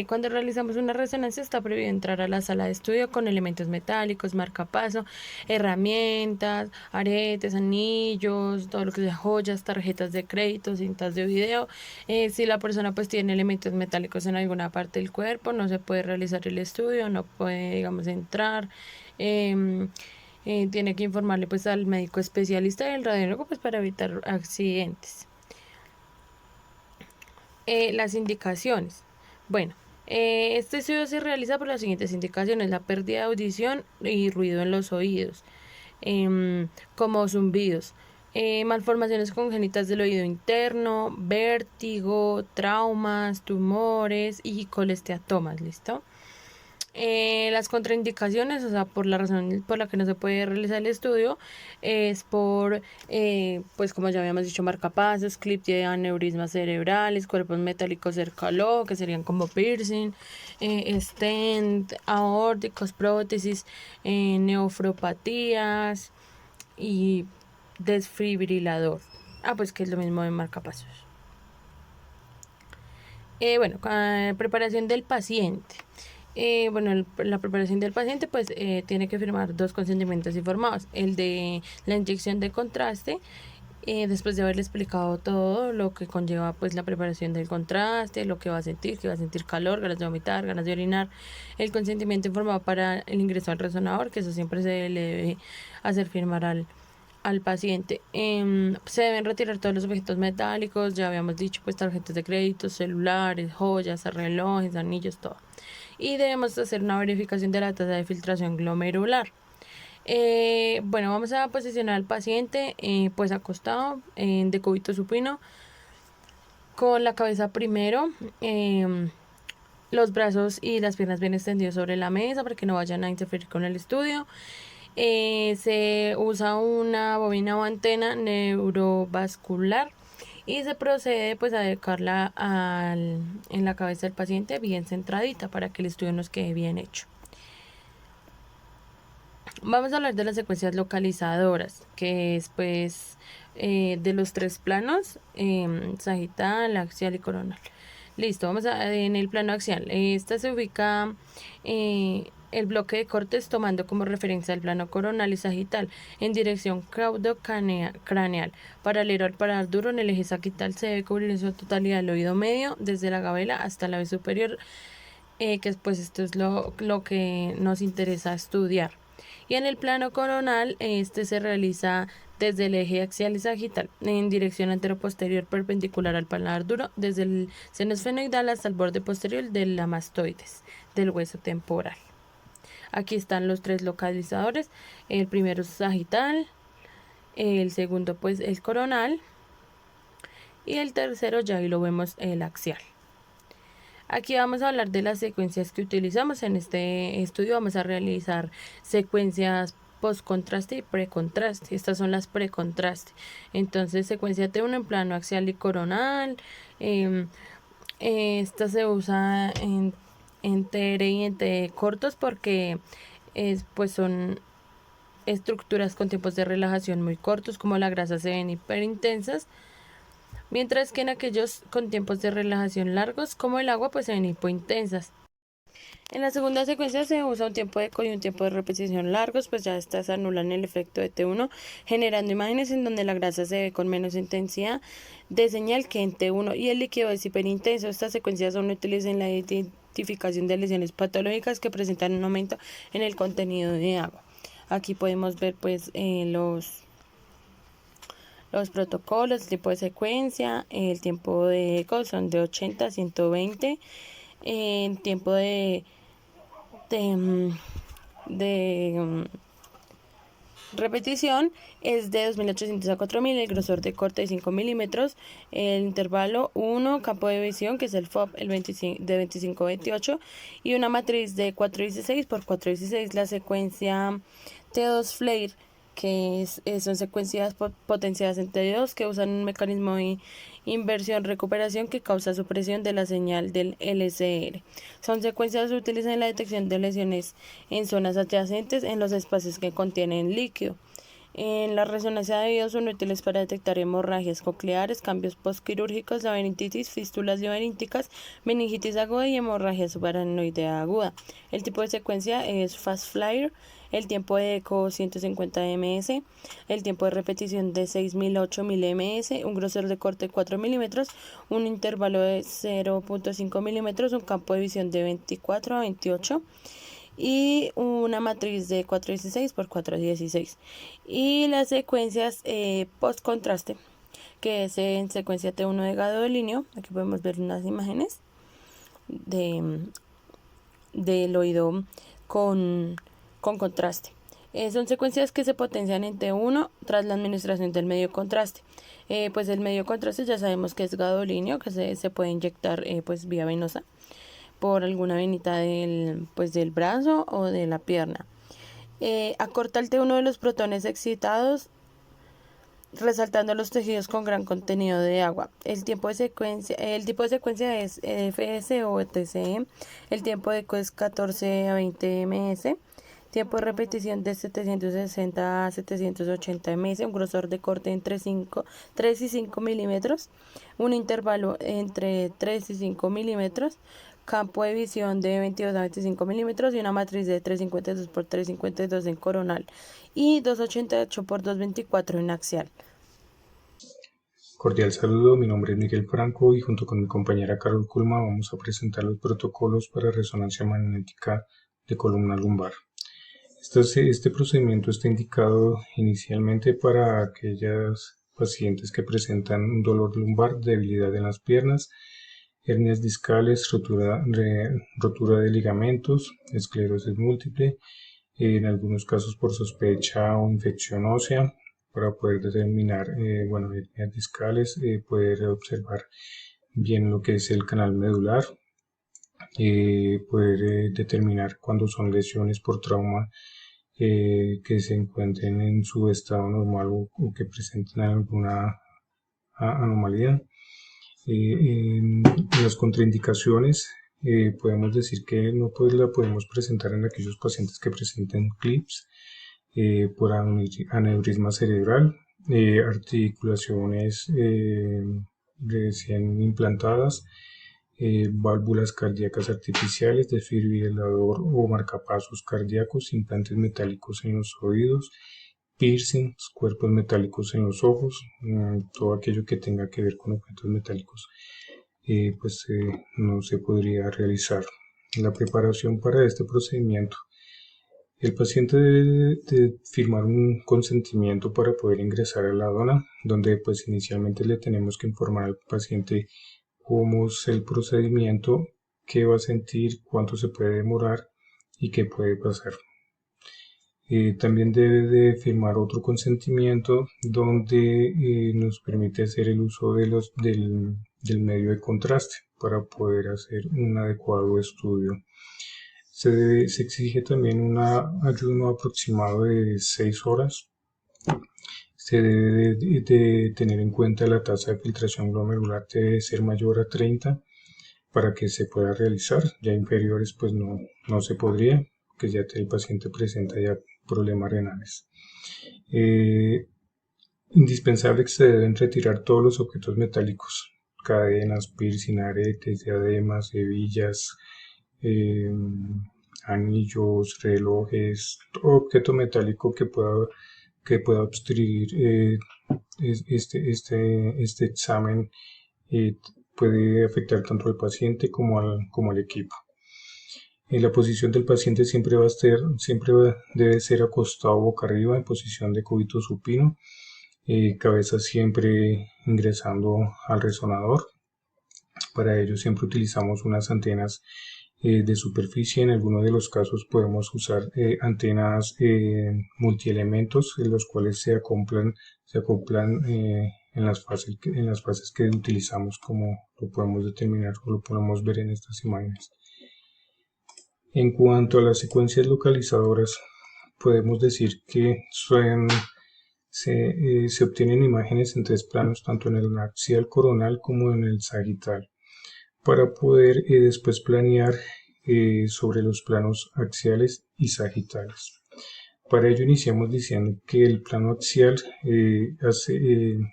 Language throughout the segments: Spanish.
Cuando realizamos una resonancia está prohibido entrar a la sala de estudio con elementos metálicos, marcapaso, herramientas, aretes, anillos, todo lo que sea joyas, tarjetas de crédito, cintas de video. Si la persona pues tiene elementos metálicos en alguna parte del cuerpo, no se puede realizar el estudio, no puede, digamos, entrar. Em, Tiene que informarle pues al médico especialista y al radiólogo pues para evitar accidentes. Las indicaciones. Bueno, este estudio se realiza por las siguientes indicaciones: la pérdida de audición y ruido en los oídos, como zumbidos, malformaciones congénitas del oído interno, vértigo, traumas, tumores y colesteatomas, ¿listo? Las contraindicaciones, o sea, por la razón por la que no se puede realizar el estudio, es por, pues como ya habíamos dicho, marcapasos, clip de aneurismas cerebrales, cuerpos metálicos cerca al ojo, que serían como piercing, stent, aórticos, prótesis, neofropatías y desfibrilador. Ah, pues que es lo mismo de marcapasos. Bueno, preparación del paciente. Bueno, la preparación del paciente pues tiene que firmar dos consentimientos informados: el de la inyección de contraste, después de haberle explicado todo lo que conlleva pues la preparación del contraste, lo que va a sentir calor, ganas de vomitar, ganas de orinar; el consentimiento informado para el ingreso al resonador, que eso siempre se le debe hacer firmar al paciente. Se deben retirar todos los objetos metálicos, ya habíamos dicho, pues tarjetas de crédito, celulares, joyas, relojes, anillos, todo. Y debemos hacer una verificación de la tasa de filtración glomerular. Bueno, vamos a posicionar al paciente pues acostado en decúbito supino, con la cabeza primero, los brazos y las piernas bien extendidos sobre la mesa para que no vayan a interferir con el estudio. Se usa una bobina o antena neurovascular y se procede pues a dedicarla en la cabeza del paciente bien centradita para que el estudio nos quede bien hecho. Vamos a hablar de las secuencias localizadoras, que es pues de los tres planos: sagital, axial y coronal. Listo, vamos a en el plano axial. Esta se ubica el bloque de cortes tomando como referencia el plano coronal y sagital en dirección caudocraneal. Paralelo al parar duro en el eje sagital se debe cubrir en su totalidad el oído medio, desde la gabela hasta la vez superior, que pues esto es lo que nos interesa estudiar. Y en el plano coronal, este se realiza desde el eje axial y sagital en dirección anteroposterior perpendicular al paladar duro, desde el seno esfenoidal hasta el borde posterior de la mastoides del hueso temporal. Aquí están los tres localizadores: el primero es sagital, el segundo pues el coronal y el tercero ya ahí lo vemos, el axial. Aquí vamos a hablar de las secuencias que utilizamos en este estudio. Vamos a realizar secuencias post-contraste y precontraste. Estas son las precontraste. Entonces, secuencia T1 en plano axial y coronal. Esta se usa en TR y en T cortos porque pues son estructuras con tiempos de relajación muy cortos, como la grasa se ven hiperintensas, mientras que en aquellos con tiempos de relajación largos, como el agua, pues se ven hipointensas. En la segunda secuencia se usa un tiempo de eco y un tiempo de repetición largos, pues ya estas anulan el efecto de T1, generando imágenes en donde la grasa se ve con menos intensidad de señal que en T1 y el líquido es hiperintenso. Estas secuencias son útiles en la identificación de lesiones patológicas que presentan un aumento en el contenido de agua. Aquí podemos ver pues los protocolos, el tiempo de secuencia, el tiempo de eco son de 80 a 120, el tiempo de repetición es de 2800 a 4000, el grosor de corte de 5 milímetros, el intervalo 1, campo de visión, que es el FOB el 25, de 25 a 28, y una matriz de 416 por 416, la secuencia T2 FLAIR, que son secuencias potenciadas en T2 que usan un mecanismo de inversión-recuperación que causa supresión de la señal del LCR. Son secuencias útiles en la detección de lesiones en zonas adyacentes en los espacios que contienen líquido. En la resonancia de oídos son útiles para detectar hemorragias cocleares, cambios postquirúrgicos, laberintitis, fístulas laberínticas, meningitis aguda y hemorragia subaracnoidea aguda. El tipo de secuencia es Fast Flyer, el tiempo de eco 150 ms, el tiempo de repetición de 6.000 a 8.000 ms, un grosor de corte 4 milímetros, un intervalo de 0.5 milímetros, un campo de visión de 24 a 28 y una matriz de 416 por 416 y las secuencias post contraste, que es en secuencia T1 de gadolinio. Aquí podemos ver unas imágenes de del oído con, con contraste. Son secuencias que se potencian en T1 tras la administración del medio contraste. Pues el medio contraste ya sabemos que es gadolinio, que se puede inyectar pues vía venosa por alguna venita del brazo o de la pierna. Acorta el T1 de los protones excitados, resaltando los tejidos con gran contenido de agua. El tipo de secuencia es FS o TCE. El tiempo de eco es 14 a 20 ms. Tiempo de repetición de 760 a 780 ms. Un grosor de corte entre 3 y 5 milímetros. Un intervalo entre 3 y 5 milímetros. Campo de visión de 22 a 25 milímetros y una matriz de 352 por 352 en coronal y 288 por 224 en axial. Cordial saludo, mi nombre es Miguel Franco y junto con mi compañera Carol Kulma vamos a presentar los protocolos para resonancia magnética de columna lumbar. Este procedimiento está indicado inicialmente para aquellas pacientes que presentan un dolor lumbar, debilidad en las piernas, hernias discales, rotura de ligamentos, esclerosis múltiple, en algunos casos por sospecha o infección ósea, para poder determinar, hernias discales, poder observar bien lo que es el canal medular, poder determinar cuando son lesiones por trauma que se encuentren en su estado normal o que presenten alguna anomalía. En las contraindicaciones podemos decir que no la podemos presentar en aquellos pacientes que presenten CLIPS por aneurisma cerebral, articulaciones recién implantadas, válvulas cardíacas artificiales, desfibrilador o marcapasos cardíacos, implantes metálicos en los oídos, piercings, cuerpos metálicos en los ojos, todo aquello que tenga que ver con objetos metálicos, no se podría realizar. La preparación para este procedimiento: el paciente debe de firmar un consentimiento para poder ingresar a la dona, donde pues inicialmente le tenemos que informar al paciente cómo es el procedimiento, qué va a sentir, cuánto se puede demorar y qué puede pasar. También debe de firmar otro consentimiento donde nos permite hacer el uso del medio de contraste para poder hacer un adecuado estudio. Se exige también un ayuno aproximado de 6 horas. Se debe de tener en cuenta la tasa de filtración glomerular debe ser mayor a 30 para que se pueda realizar. Ya inferiores pues no se podría, porque ya el paciente presenta ya problemas renales. Indispensable que se deben retirar todos los objetos metálicos, cadenas, piercing, aretes, diademas, hebillas, anillos, relojes, todo objeto metálico que pueda obstruir este examen puede afectar tanto al paciente como al equipo. La posición del paciente siempre debe ser acostado boca arriba en posición de cúbito supino, cabeza siempre ingresando al resonador. Para ello siempre utilizamos unas antenas de superficie. En algunos de los casos podemos usar antenas multielementos, en los cuales se acoplan en las fases que utilizamos, como lo podemos determinar o lo podemos ver en estas imágenes. En cuanto a las secuencias localizadoras, podemos decir que se obtienen imágenes en 3 planos, tanto en el axial coronal como en el sagital, para poder después planear sobre los planos axiales y sagitales. Para ello iniciamos diciendo que el plano axial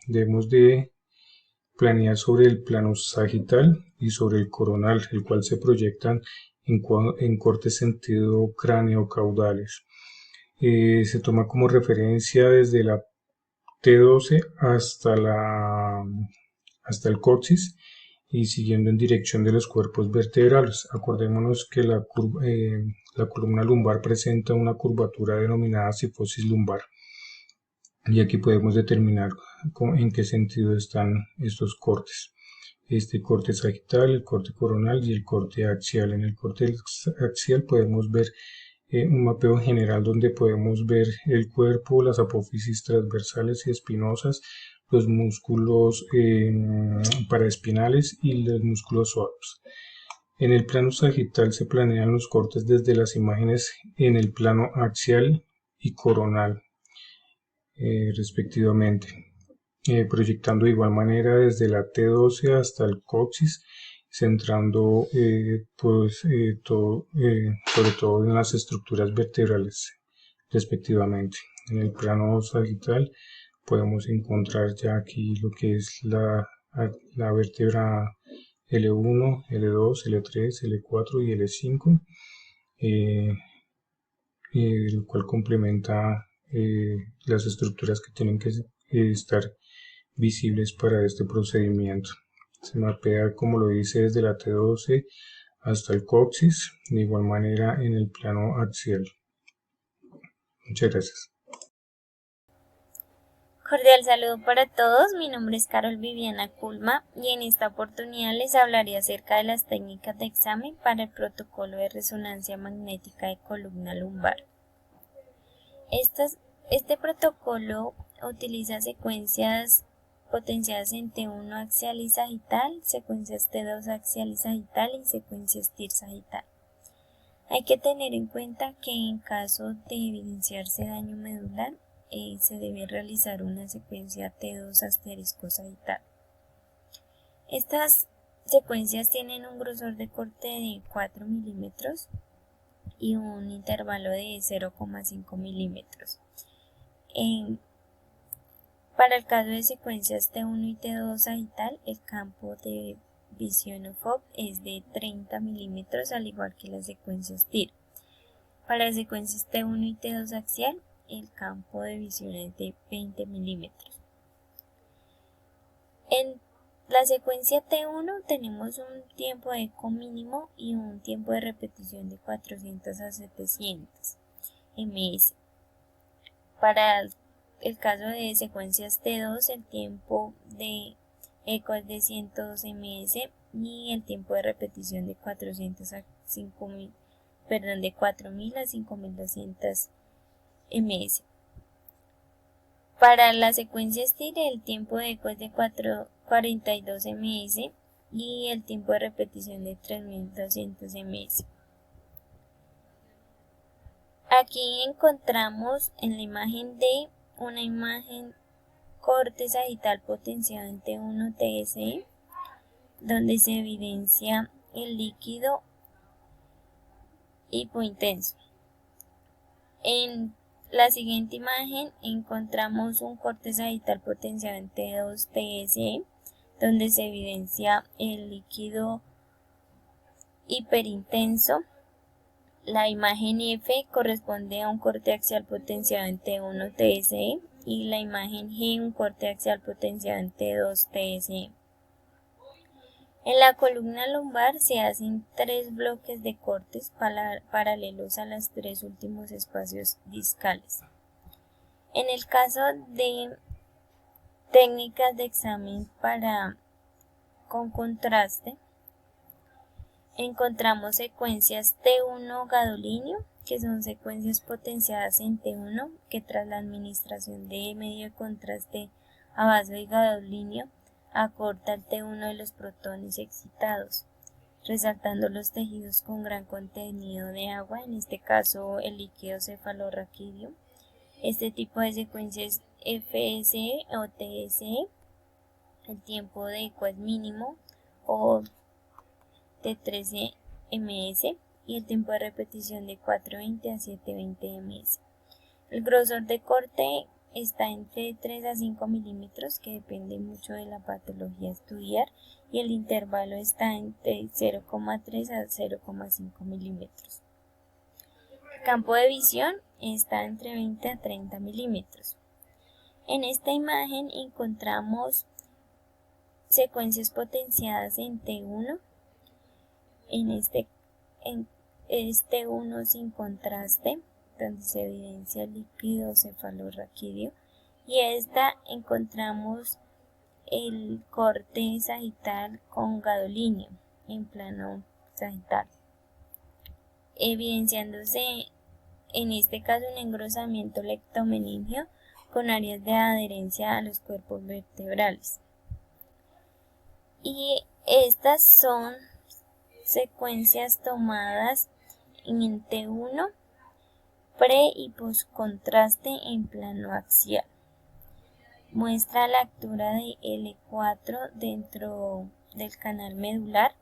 debemos de planear sobre el plano sagital y sobre el coronal, el cual se proyectan en cortes sentido cráneo-caudales. Se toma como referencia desde la T12 hasta el coxis y siguiendo en dirección de los cuerpos vertebrales. Acordémonos que la columna lumbar presenta una curvatura denominada cifosis lumbar y aquí podemos determinar en qué sentido están estos cortes. Este corte sagital, el corte coronal y el corte axial. En el corte axial podemos ver un mapeo general donde podemos ver el cuerpo, las apófisis transversales y espinosas, los músculos paraespinales y los músculos suaves. En el plano sagital se planean los cortes desde las imágenes en el plano axial y coronal, respectivamente, proyectando de igual manera desde la T12 hasta el coxis, centrando sobre todo en las estructuras vertebrales, respectivamente. En el plano sagital podemos encontrar ya aquí lo que es la vértebra L1, L2, L3, L4 y L5, el cual complementa las estructuras que tienen que estar visibles para este procedimiento. Se mapea, como lo dice, desde la T12 hasta el coxis, de igual manera en el plano axial. Muchas gracias. Cordial saludo para todos, mi nombre es Carol Viviana Culma y en esta oportunidad les hablaré acerca de las técnicas de examen para el protocolo de resonancia magnética de columna lumbar. Este protocolo utiliza secuencias potenciadas en T1 axial y sagital, secuencias T2 axial y sagital y secuencias TIR sagital. Hay que tener en cuenta que en caso de evidenciarse daño medular, se debe realizar una secuencia T2 asterisco sagital. Estas secuencias tienen un grosor de corte de 4 milímetros y un intervalo de 0,5 milímetros. Para el caso de secuencias T1 y T2 sagital, el campo de visión o FOV es de 30 milímetros, al igual que las secuencias TIR. Para las secuencias T1 y T2 axial, el campo de visión es de 20 milímetros. En la secuencia T1 tenemos un tiempo de eco mínimo y un tiempo de repetición de 400 a 700 ms. Para el caso de secuencias T2, el tiempo de eco es de 102 ms y el tiempo de repetición de 400 a 5000, de 4000 a 5200 ms. Para la secuencia STIR el tiempo de eco es de 42 ms y el tiempo de repetición de 3200 ms. Aquí encontramos en la imagen D una imagen corte sagital potenciado en T1 TSE, donde se evidencia el líquido hipointenso. En la siguiente imagen encontramos un corte sagital potenciado en T2 TSE, donde se evidencia el líquido hiperintenso. La imagen F corresponde a un corte axial potenciado en T1 TSE y la imagen G un corte axial potenciado en T2 TSE. En la columna lumbar se hacen 3 bloques de cortes paralelos a los 3 últimos espacios discales. En el caso de técnicas de examen con contraste, encontramos secuencias T1 gadolíneo, que son secuencias potenciadas en T1 que tras la administración de medio de contraste a base de gadolínio acorta el T1 de los protones excitados, resaltando los tejidos con gran contenido de agua, en este caso el líquido cefalorraquídeo. Este tipo de secuencias FSE o TSE, el tiempo de eco es mínimo o de 13 ms y el tiempo de repetición de 420 a 720 ms. El grosor de corte está entre 3 a 5 milímetros, que depende mucho de la patología a estudiar, y el intervalo está entre 0,3 a 0,5 milímetros. El campo de visión está entre 20 a 30 milímetros. En esta imagen encontramos secuencias potenciadas en T1, en este 1 sin contraste, donde se evidencia el líquido cefalorraquídeo, y esta encontramos el corte sagital con gadolinio en plano sagital, evidenciándose en este caso un engrosamiento lectomeningio con áreas de adherencia a los cuerpos vertebrales. Y estas son secuencias tomadas en T1 pre y post contraste en plano axial. Muestra la altura de L4 dentro del canal medular,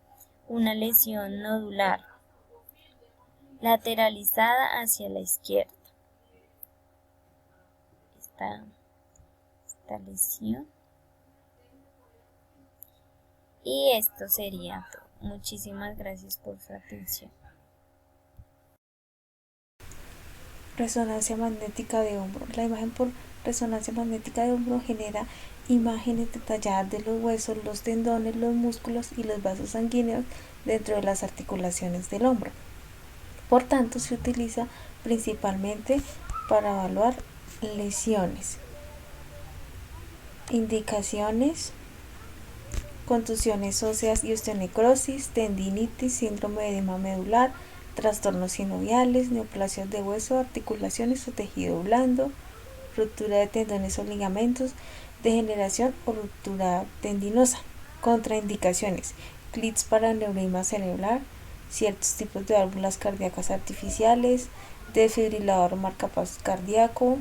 una lesión nodular lateralizada hacia la izquierda. Esta lesión. Y esto sería todo. Muchísimas gracias por su atención. Resonancia magnética de hombro. La imagen por resonancia magnética de hombro genera imágenes detalladas de los huesos, los tendones, los músculos y los vasos sanguíneos dentro de las articulaciones del hombro. Por tanto, se utiliza principalmente para evaluar lesiones, indicaciones, contusiones óseas y osteonecrosis, tendinitis, síndrome de edema medular, trastornos sinoviales, neoplasias de hueso, articulaciones o tejido blando, ruptura de tendones o ligamentos, degeneración o ruptura tendinosa. Contraindicaciones: clips para aneurisma cerebral, ciertos tipos de válvulas cardíacas artificiales, desfibrilador o marcapasos cardíaco,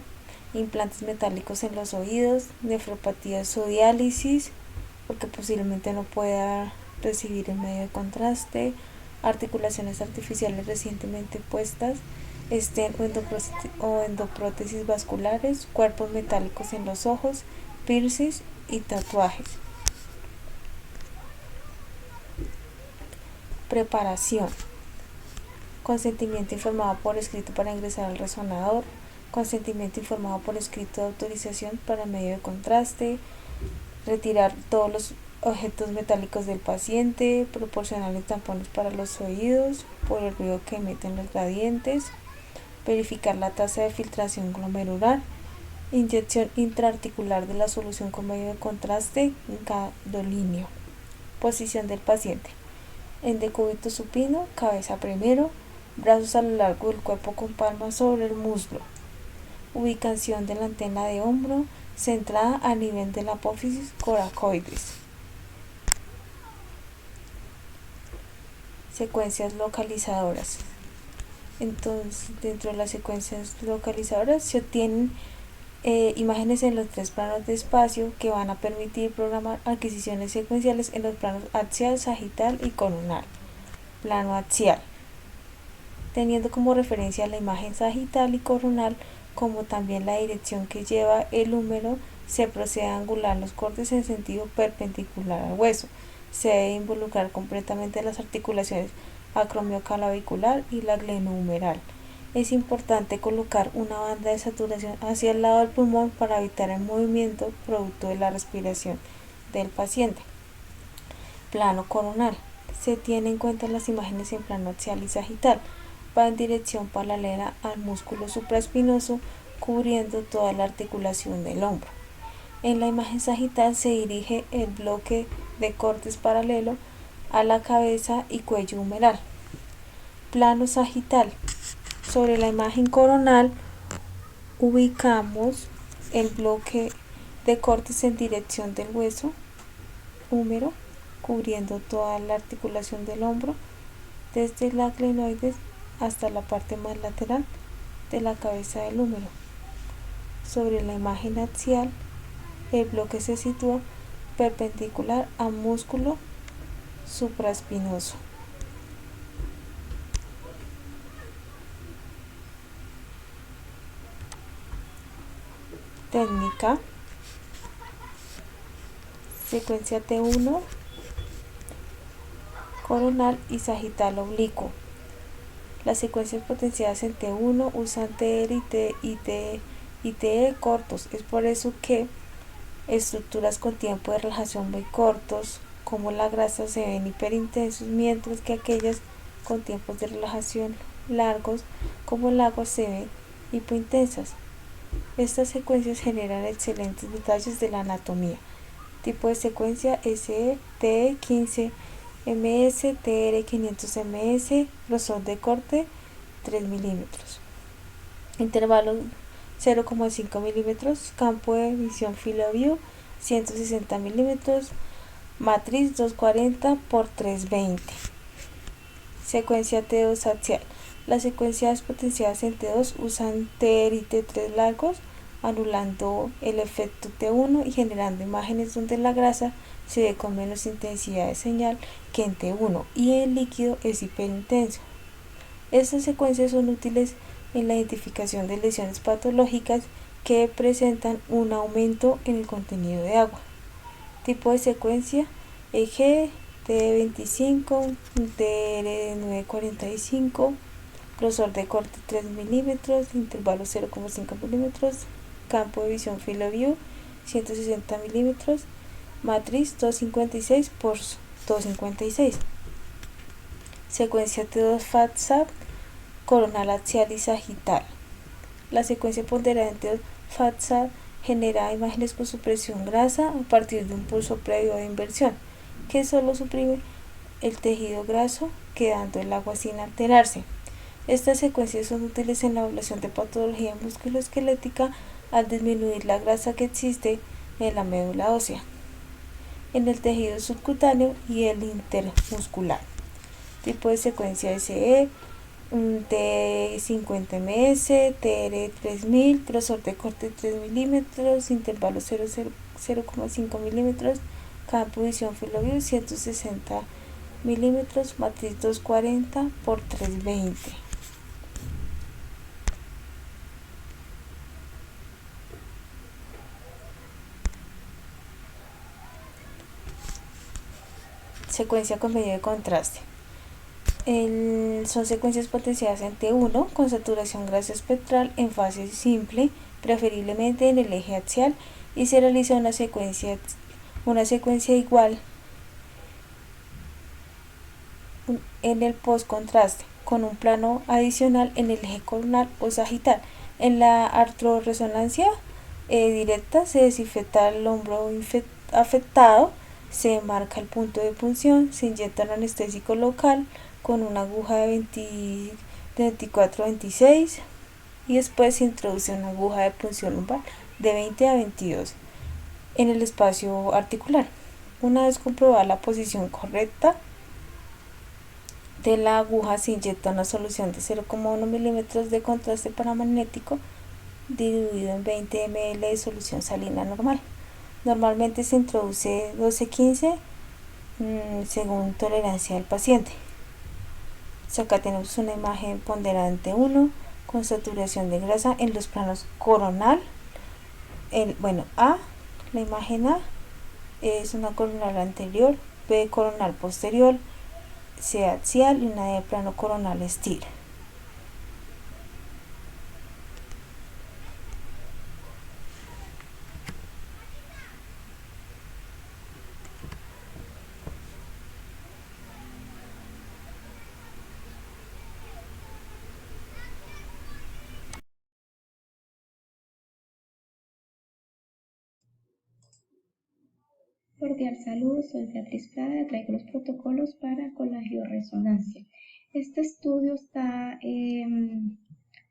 implantes metálicos en los oídos, nefropatías o diálisis, porque posiblemente no pueda recibir el medio de contraste, articulaciones artificiales recientemente puestas, stent o endoprótesis vasculares, cuerpos metálicos en los ojos, piercings y tatuajes. Preparación: consentimiento informado por escrito para ingresar al resonador, consentimiento informado por escrito de autorización para medio de contraste, retirar todos los objetos metálicos del paciente, proporcionarle tampones para los oídos por el ruido que emiten los gradientes, verificar la tasa de filtración glomerular, inyección intraarticular de la solución con medio de contraste gadolinio. Posición del paciente: en decúbito supino, cabeza primero, brazos a lo largo del cuerpo con palmas sobre el muslo. Ubicación de la antena de hombro centrada a nivel de la apófisis coracoides. Secuencias localizadoras. Entonces, dentro de las secuencias localizadoras se obtienen imágenes en los 3 planos de espacio que van a permitir programar adquisiciones secuenciales en los planos axial, sagital y coronal. Plano axial, teniendo como referencia la imagen sagital y coronal, como también la dirección que lleva el húmero, se procede a angular los cortes en sentido perpendicular al hueso. Se debe involucrar completamente las articulaciones acromioclavicular y la glenohumeral. Es importante colocar una banda de saturación hacia el lado del pulmón para evitar el movimiento producto de la respiración del paciente. Plano coronal. Se tienen en cuenta las imágenes en plano axial y sagital. Va en dirección paralela al músculo supraespinoso, cubriendo toda la articulación del hombro. En la imagen sagital se dirige el bloque de cortes paralelo a la cabeza y cuello humeral. Plano sagital. Sobre la imagen coronal ubicamos el bloque de cortes en dirección del hueso húmero, cubriendo toda la articulación del hombro, desde la glenoides hasta la parte más lateral de la cabeza del húmero. Sobre la imagen axial, el bloque se sitúa perpendicular al músculo supraespinoso. técnica, secuencia T1, coronal y sagital oblicuo. Las secuencias potenciadas en T1 usan TR y TE cortos. Es por eso que estructuras con tiempo de relajación muy cortos, como la grasa, se ven hiperintensos, mientras que aquellas con tiempos de relajación largos, como el agua, se ven hipointensas. Estas secuencias generan excelentes detalles de la anatomía. Tipo de secuencia SE, TE 15 ms, TR 500 ms, grosor de corte 3 milímetros. Intervalo 0,5 milímetros, campo de visión field of view 160 milímetros, matriz 240 por 320. Secuencia T2 axial. Las secuencias potenciadas en T2 usan TR y T3 largos, anulando el efecto T1 y generando imágenes donde la grasa se ve con menos intensidad de señal que en T1 y el líquido es hiperintenso. Estas secuencias son útiles en la identificación de lesiones patológicas que presentan un aumento en el contenido de agua. Tipo de secuencia EG, T25, TR 945, grosor de corte 3 milímetros, intervalo 0,5 milímetros, campo de visión field of view 160 milímetros, matriz 256 por 256. Secuencia T2 FATSAT, coronal axial y sagital. La secuencia ponderada en T2 FATSAT genera imágenes con supresión grasa a partir de un pulso previo de inversión, que solo suprime el tejido graso, quedando el agua sin alterarse. Estas secuencias son útiles en la evaluación de patología musculoesquelética al disminuir la grasa que existe en la médula ósea, en el tejido subcutáneo y el intermuscular. Tipo de secuencia SE, T50 ms, TR 3000, grosor de corte 3 milímetros, intervalo 0,5 milímetros, campo de visión field of view 160 milímetros, matriz 240 por 320. Secuencia con medio de contraste. Son secuencias potenciadas en T1 con saturación grasa espectral en fase simple, preferiblemente en el eje axial, y se realiza una secuencia igual en el post-contraste, con un plano adicional en el eje coronal o sagital. En la artrorresonancia directa se desinfecta el hombro afectado, se marca el punto de punción, se inyecta un anestésico local con una aguja de 24-26 y después se introduce una aguja de punción lumbar de 20 a 22 en el espacio articular. Una vez comprobada la posición correcta de la aguja, se inyecta una solución de 0,1 milímetros de contraste paramagnético diluido en 20 ml de solución salina normal. Normalmente se introduce 12-15 según tolerancia del paciente. Acá tenemos una imagen ponderante 1 con saturación de grasa en los planos coronal. A, la imagen A es una coronal anterior, B coronal posterior, C axial y una de plano coronal estira. Cordial saludo, soy Beatriz Prada, traigo los protocolos para colagioresonancia. Este estudio está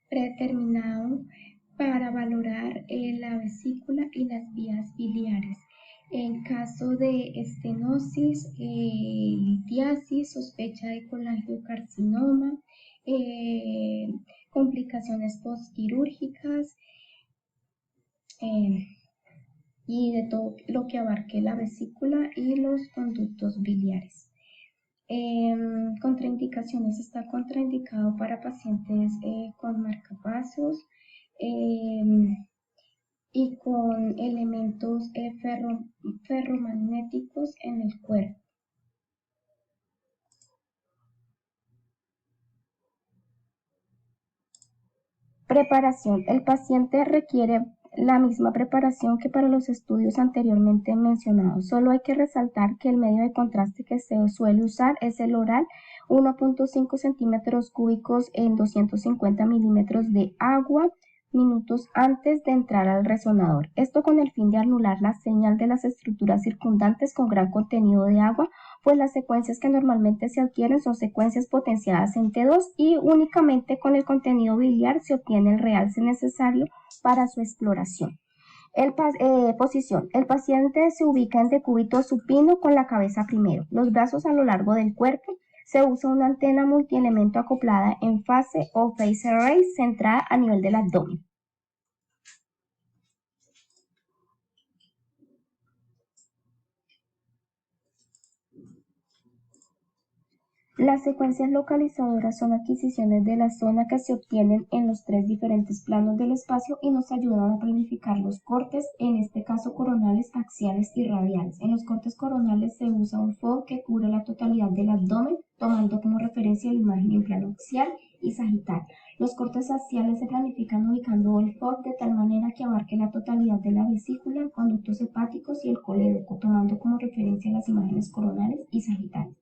predeterminado para valorar la vesícula y las vías biliares. En caso de estenosis, litiasis, sospecha de colangiocarcinoma, complicaciones postquirúrgicas, y de todo lo que abarque la vesícula y los conductos biliares. Contraindicaciones: está contraindicado para pacientes con marcapasos, y con elementos ferromagnéticos en el cuerpo. Preparación. El paciente requiere la misma preparación que para los estudios anteriormente mencionados. Solo hay que resaltar que el medio de contraste que se suele usar es el oral, 1.5 centímetros cúbicos en 250 milímetros de agua minutos antes de entrar al resonador. Esto con el fin de anular la señal de las estructuras circundantes con gran contenido de agua, pues las secuencias que normalmente se adquieren son secuencias potenciadas en T2 y únicamente con el contenido biliar se obtiene el realce necesario para su exploración. Posición. El paciente se ubica en decúbito supino con la cabeza primero, los brazos a lo largo del cuerpo. Se usa una antena multielemento acoplada en fase o phase array centrada a nivel del abdomen. Las secuencias localizadoras son adquisiciones de la zona que se obtienen en los tres diferentes planos del espacio y nos ayudan a planificar los cortes, en este caso coronales, axiales y radiales. En los cortes coronales se usa un FOV que cubre la totalidad del abdomen, tomando como referencia la imagen en plano axial y sagital. Los cortes axiales se planifican ubicando el FOV de tal manera que abarque la totalidad de la vesícula, conductos hepáticos y el colédoco, tomando como referencia las imágenes coronales y sagitales.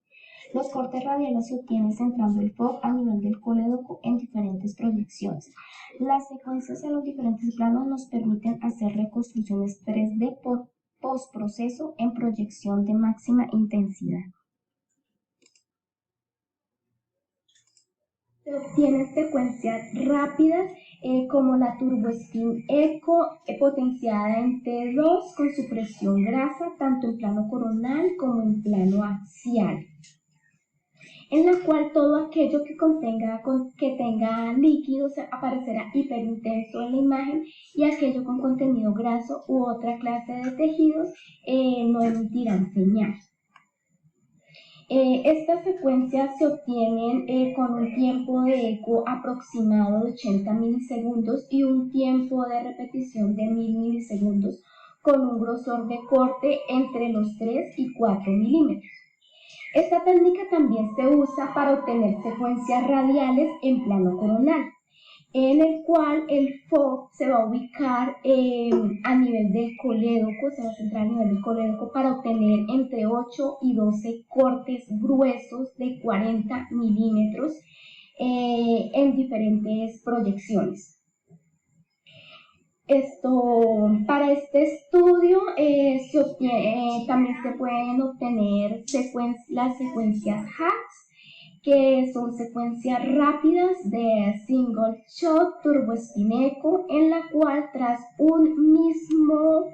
Los cortes radiales se obtienen centrando el FOV a nivel del colédoco en diferentes proyecciones. Las secuencias en los diferentes planos nos permiten hacer reconstrucciones 3D por postproceso en proyección de máxima intensidad. Se obtienen secuencias rápidas como la TurboSpin Echo potenciada en T2 con supresión grasa tanto en plano coronal como en plano axial, en la cual todo aquello que tenga líquido aparecerá hiperintenso en la imagen y aquello con contenido graso u otra clase de tejidos no emitirán señal. Estas secuencias se obtienen con un tiempo de eco aproximado de 80 milisegundos y un tiempo de repetición de 1000 milisegundos con un grosor de corte entre los 3 y 4 milímetros. Esta técnica también se usa para obtener secuencias radiales en plano coronal, en el cual el FOV se va a ubicar a nivel del colédoco, se va a centrar a nivel del colédoco para obtener entre 8 y 12 cortes gruesos de 40 milímetros en diferentes proyecciones. Para este estudio también se pueden obtener las secuencias HATS, que son secuencias rápidas de single shot TurboSpin Echo, en la cual tras un mismo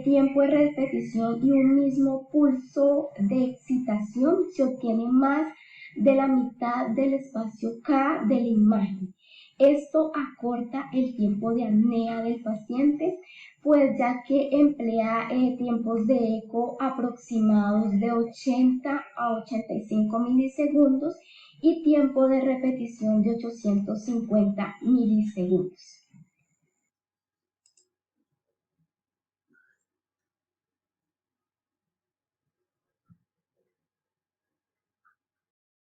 tiempo de repetición y un mismo pulso de excitación se obtiene más de la mitad del espacio K de la imagen. Esto acorta el tiempo de apnea del paciente, pues ya que emplea tiempos de eco aproximados de 80 a 85 milisegundos y tiempo de repetición de 850 milisegundos.